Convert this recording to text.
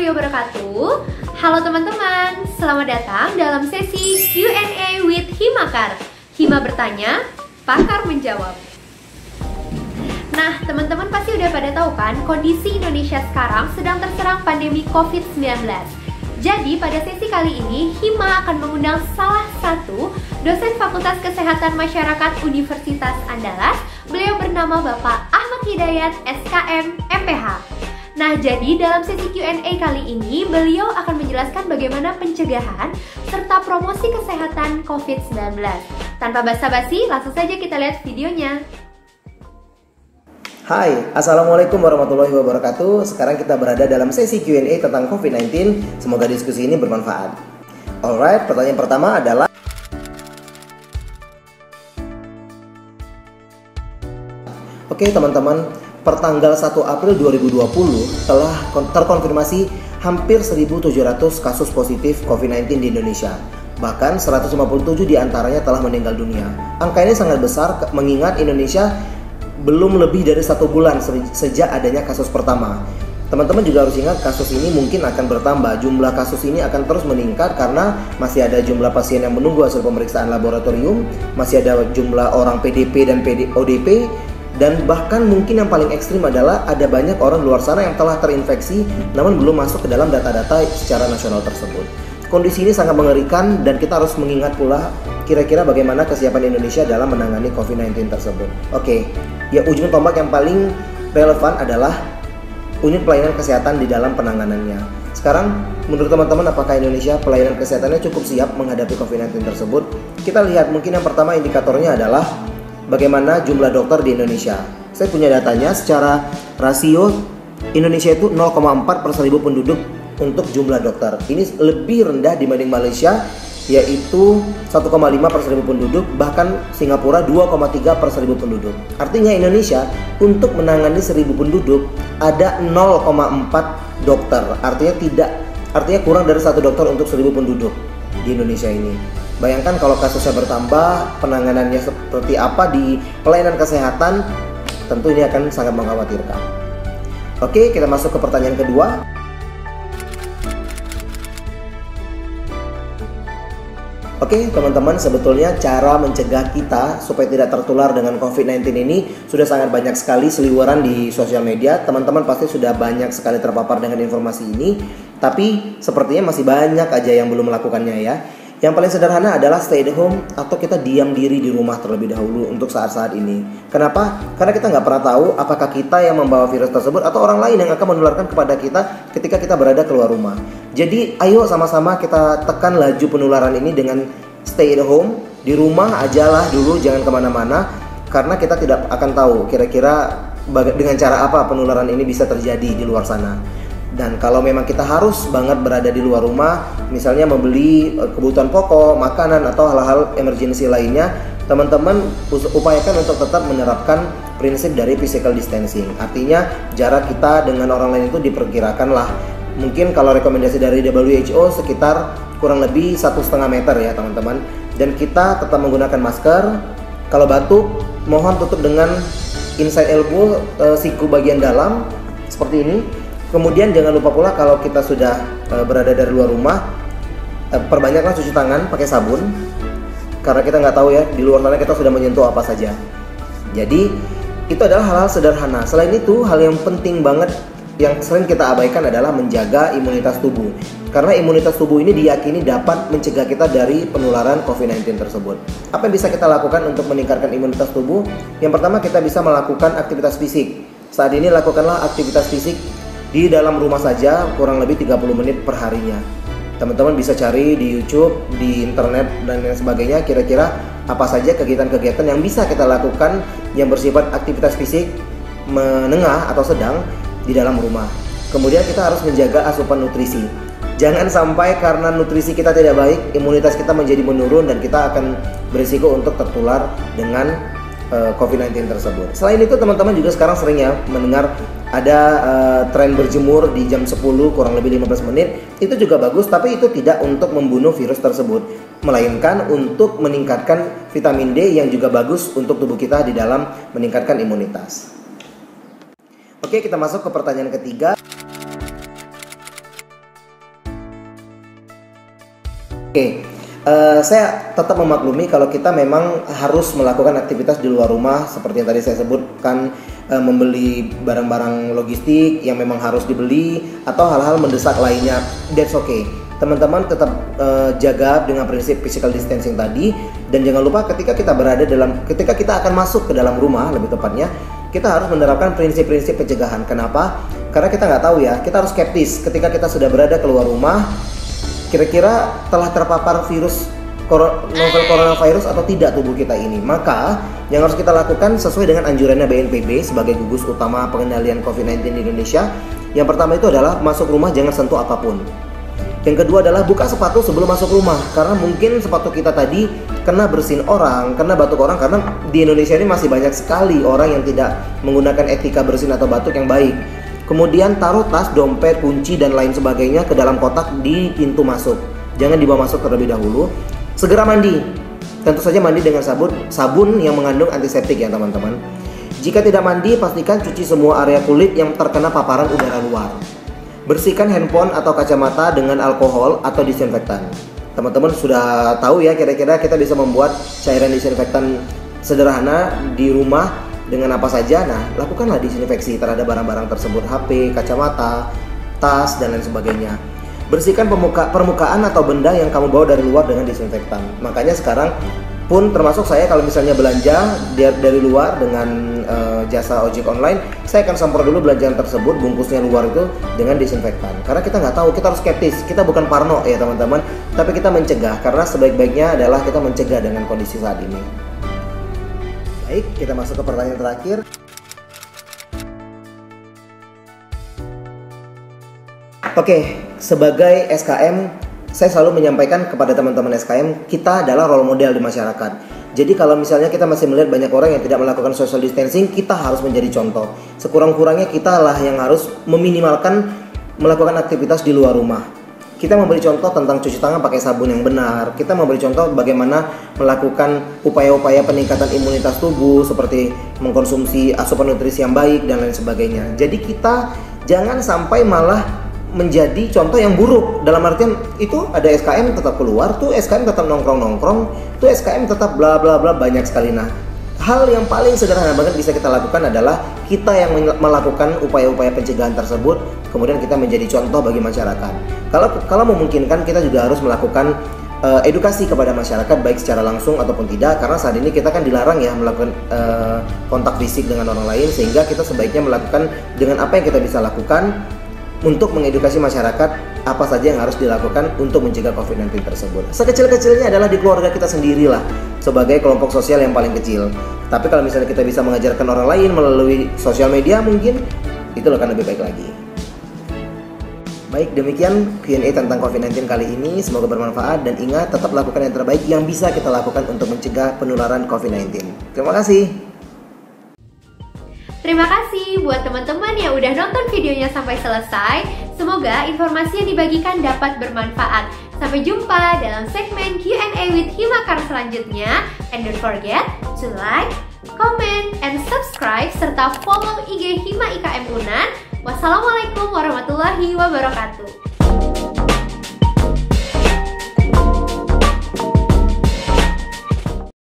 warahmatullahi wabarakatuh. Halo teman-teman, selamat datang dalam sesi Q&A with Himakar. Hima bertanya, pakar menjawab. Nah, teman-teman pasti udah pada tahu kan, kondisi Indonesia sekarang sedang terserang pandemi COVID-19. Jadi, pada sesi kali ini, Hima akan mengundang salah satu dosen Fakultas Kesehatan Masyarakat Universitas Andalas. Beliau bernama Bapak Ahmad Hidayat, SKM, MPH. Nah, jadi dalam sesi Q&A kali ini, beliau akan menjelaskan bagaimana pencegahan serta promosi kesehatan COVID-19. Tanpa basa-basi, langsung saja kita lihat videonya. Hai, Assalamualaikum warahmatullahi wabarakatuh. Sekarang kita berada dalam sesi Q&A tentang COVID-19. Semoga diskusi ini bermanfaat. Alright, pertanyaan pertama adalah, oke teman-teman, pertanggal 1 April 2020 telah terkonfirmasi hampir 1.700 kasus positif COVID-19 di Indonesia. Bahkan 157 diantaranya telah meninggal dunia. Angka ini sangat besar mengingat Indonesia belum lebih dari 1 bulan sejak adanya kasus pertama. Teman-teman juga harus ingat kasus ini mungkin akan bertambah. Jumlah kasus ini akan terus meningkat karena masih ada jumlah pasien yang menunggu hasil pemeriksaan laboratorium, masih ada jumlah orang PDP dan ODP, dan bahkan mungkin yang paling ekstrim adalah ada banyak orang luar sana yang telah terinfeksi namun belum masuk ke dalam data-data secara nasional tersebut. Kondisi ini sangat mengerikan dan kita harus mengingat pula kira-kira bagaimana kesiapan Indonesia dalam menangani COVID-19 tersebut. Oke, ya ujung tombak yang paling relevan adalah unit pelayanan kesehatan di dalam penanganannya. Sekarang, menurut teman-teman, apakah Indonesia pelayanan kesehatannya cukup siap menghadapi COVID-19 tersebut? Kita lihat mungkin yang pertama indikatornya adalah bagaimana jumlah dokter di Indonesia. Saya punya datanya, secara rasio Indonesia itu 0,4 per 1.000 penduduk untuk jumlah dokter. Ini lebih rendah dibanding Malaysia, yaitu 1,5 per 1.000 penduduk, bahkan Singapura 2,3 per 1.000 penduduk. Artinya Indonesia untuk menangani 1.000 penduduk ada 0,4 dokter. Artinya kurang dari 1 dokter untuk 1.000 penduduk di Indonesia ini. Bayangkan kalau kasusnya bertambah, penanganannya seperti apa di pelayanan kesehatan, tentu ini akan sangat mengkhawatirkan. Oke, kita masuk ke pertanyaan kedua. Oke, teman-teman, sebetulnya cara mencegah kita supaya tidak tertular dengan COVID-19 ini sudah sangat banyak sekali seliweran di sosial media. Teman-teman pasti sudah banyak sekali terpapar dengan informasi ini, tapi sepertinya masih banyak aja yang belum melakukannya ya. Yang paling sederhana adalah stay at home atau kita diam diri di rumah terlebih dahulu untuk saat-saat ini. Kenapa? Karena kita nggak pernah tahu apakah kita yang membawa virus tersebut atau orang lain yang akan menularkan kepada kita ketika kita berada keluar rumah. Jadi ayo sama-sama kita tekan laju penularan ini dengan stay at home. Di rumah ajalah dulu, jangan kemana-mana, karena kita tidak akan tahu kira-kira dengan cara apa penularan ini bisa terjadi di luar sana. Dan kalau memang kita harus banget berada di luar rumah, misalnya membeli kebutuhan pokok, makanan, atau hal-hal emergency lainnya, teman-teman upayakan untuk tetap menerapkan prinsip dari physical distancing. Artinya jarak kita dengan orang lain itu diperkirakan lah. Mungkin kalau rekomendasi dari WHO sekitar kurang lebih 1,5 meter ya teman-teman. Dan kita tetap menggunakan masker. Kalau batuk, mohon tutup dengan inside elbow, siku bagian dalam seperti ini. Kemudian jangan lupa pula kalau kita sudah berada dari luar rumah, perbanyaklah cuci tangan pakai sabun, karena kita nggak tahu ya di luar sana kita sudah menyentuh apa saja. Jadi itu adalah hal-hal sederhana. Selain itu, hal yang penting banget yang sering kita abaikan adalah menjaga imunitas tubuh, karena imunitas tubuh ini diyakini dapat mencegah kita dari penularan COVID-19 tersebut. Apa yang bisa kita lakukan untuk meningkatkan imunitas tubuh? Yang pertama, kita bisa melakukan aktivitas fisik. Saat ini lakukanlah aktivitas fisik di dalam rumah saja kurang lebih 30 menit per harinya. Teman-teman bisa cari di YouTube, di internet, dan lain sebagainya, kira-kira apa saja kegiatan-kegiatan yang bisa kita lakukan yang bersifat aktivitas fisik menengah atau sedang di dalam rumah. Kemudian kita harus menjaga asupan nutrisi. Jangan sampai karena nutrisi kita tidak baik, imunitas kita menjadi menurun dan kita akan berisiko untuk tertular dengan COVID-19 tersebut. Selain itu, teman-teman juga sekarang sering ya mendengar ada tren berjemur di jam 10 kurang lebih 15 menit. Itu juga bagus, tapi itu tidak untuk membunuh virus tersebut, melainkan untuk meningkatkan vitamin D yang juga bagus untuk tubuh kita di dalam meningkatkan imunitas. Oke, kita masuk ke pertanyaan ketiga. Saya tetap memaklumi kalau kita memang harus melakukan aktivitas di luar rumah seperti yang tadi saya sebutkan, membeli barang-barang logistik yang memang harus dibeli atau hal-hal mendesak lainnya. That's okay. Teman-teman tetap jaga dengan prinsip physical distancing tadi, dan jangan lupa ketika kita akan masuk ke dalam rumah, lebih tepatnya kita harus menerapkan prinsip-prinsip pencegahan. Kenapa? Karena kita nggak tahu ya, kita harus skeptis ketika kita sudah berada keluar rumah. Kira-kira telah terpapar virus novel coronavirus atau tidak tubuh kita ini. Maka yang harus kita lakukan sesuai dengan anjurannya BNPB sebagai gugus utama pengendalian COVID-19 di Indonesia. Yang pertama itu adalah masuk rumah jangan sentuh apapun. Yang kedua adalah buka sepatu sebelum masuk rumah, karena mungkin sepatu kita tadi kena bersin orang, kena batuk orang, karena di Indonesia ini masih banyak sekali orang yang tidak menggunakan etika bersin atau batuk yang baik. Kemudian taruh tas, dompet, kunci, dan lain sebagainya ke dalam kotak di pintu masuk. Jangan dibawa masuk terlebih dahulu. Segera mandi. Tentu saja mandi dengan sabun yang mengandung antiseptik ya teman-teman. Jika tidak mandi, pastikan cuci semua area kulit yang terkena paparan udara luar. Bersihkan handphone atau kacamata dengan alkohol atau disinfektan. Teman-teman sudah tahu ya, kira-kira kita bisa membuat cairan disinfektan sederhana di rumah dengan apa saja. Nah, lakukanlah disinfeksi terhadap barang-barang tersebut, HP, kacamata, tas, dan lain sebagainya. Bersihkan permukaan atau benda yang kamu bawa dari luar dengan disinfektan. Makanya sekarang pun termasuk saya kalau misalnya belanja dari luar dengan jasa ojek online, saya akan semprot dulu belanjaan tersebut, bungkusnya luar itu dengan disinfektan. Karena kita nggak tahu, kita harus skeptis. Kita bukan parno ya teman-teman, tapi kita mencegah, karena sebaik-baiknya adalah kita mencegah dengan kondisi saat ini. Baik, kita masuk ke pertanyaan terakhir. Oke, sebagai SKM, saya selalu menyampaikan kepada teman-teman SKM, kita adalah role model di masyarakat. Jadi kalau misalnya kita masih melihat banyak orang yang tidak melakukan social distancing, kita harus menjadi contoh. Sekurang-kurangnya kita lah yang harus meminimalkan melakukan aktivitas di luar rumah. Kita memberi contoh tentang cuci tangan pakai sabun yang benar. Kita memberi contoh bagaimana melakukan upaya-upaya peningkatan imunitas tubuh seperti mengkonsumsi asupan nutrisi yang baik dan lain sebagainya. Jadi kita jangan sampai malah menjadi contoh yang buruk. Dalam artian itu ada SKM tetap keluar, tuh SKM tetap nongkrong-nongkrong, tuh SKM tetap bla bla bla, banyak sekali. Nah, hal yang paling sederhana banget bisa kita lakukan adalah kita yang melakukan upaya-upaya pencegahan tersebut, kemudian kita menjadi contoh bagi masyarakat. Kalau memungkinkan, kita juga harus melakukan edukasi kepada masyarakat baik secara langsung ataupun tidak, karena saat ini kita kan dilarang ya melakukan kontak fisik dengan orang lain, sehingga kita sebaiknya melakukan dengan apa yang kita bisa lakukan untuk mengedukasi masyarakat apa saja yang harus dilakukan untuk mencegah COVID-19 tersebut. Sekecil-kecilnya adalah di keluarga kita sendirilah, sebagai kelompok sosial yang paling kecil. Tapi kalau misalnya kita bisa mengajarkan orang lain melalui sosial media, mungkin itu akan lebih baik lagi. Baik, demikian Q&A tentang COVID-19 kali ini. Semoga bermanfaat, dan ingat, tetap lakukan yang terbaik yang bisa kita lakukan untuk mencegah penularan COVID-19. Terima kasih. Terima kasih buat teman-teman yang udah nonton videonya sampai selesai. Semoga informasi yang dibagikan dapat bermanfaat. Sampai jumpa dalam segmen Q&A with Himakar selanjutnya. And don't forget to like, comment, and subscribe, serta follow IG Hima IKM Unan. Wassalamualaikum warahmatullahi wabarakatuh.